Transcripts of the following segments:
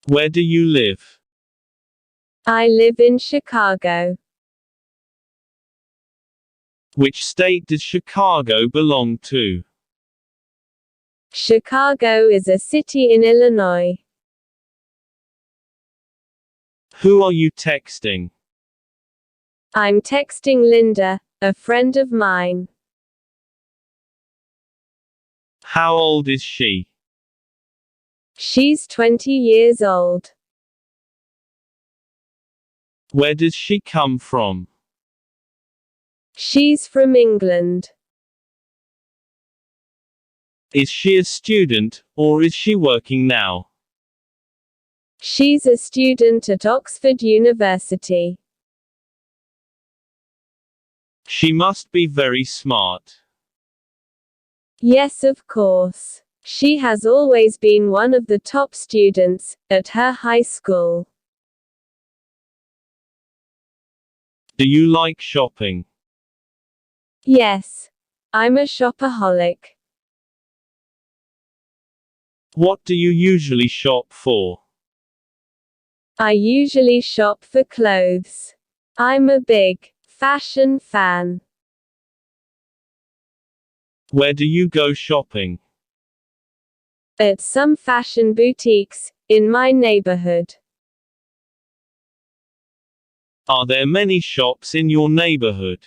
Where do you live? I live in Chicago. Which state does Chicago belong to? Chicago is a city in Illinois. Who are you texting? I'm texting Linda, a friend of mine. How old is she? She's 20 years old. Where does she come from? She's from England. Is she a student, or is she working now? She's a student at Oxford University. She must be very smart. Yes, of course. She has always been one of the top students at her high school. Do you like shopping? Yes. I'm a shopaholic. What do you usually shop for? I usually shop for clothes. I'm a big fashion fan. Where do you go shopping? At some fashion boutiques in my neighborhood. Are there many shops in your neighborhood?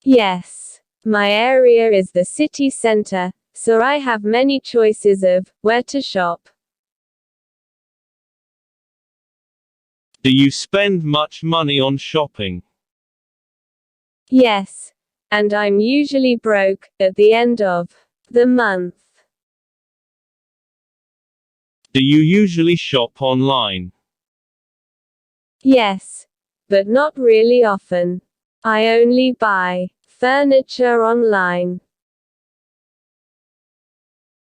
Yes. My area is the city center, so I have many choices of where to shop. Do you spend much money on shopping? Yes. And I'm usually broke at the end of the month. Do you usually shop online? Yes. But not really often. I only buy furniture online.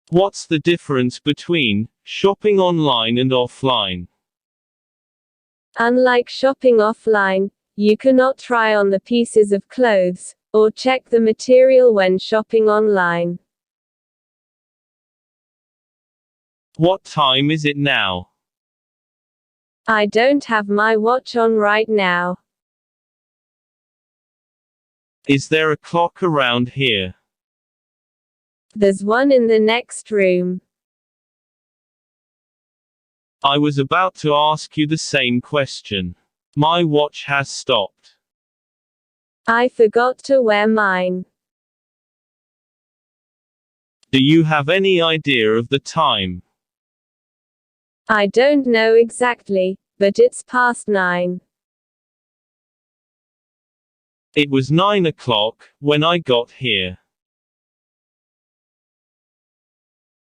What's the difference between shopping online and offline? Unlike shopping offline, you cannot try on the pieces of clothes, or check the material when shopping online. What time is it now? I don't have my watch on right now. Is there a clock around here? There's one in the next room. I was about to ask you the same question. My watch has stopped. I forgot to wear mine. Do you have any idea of the time? I don't know exactly, but it's past 9. It was 9 o'clock when I got here.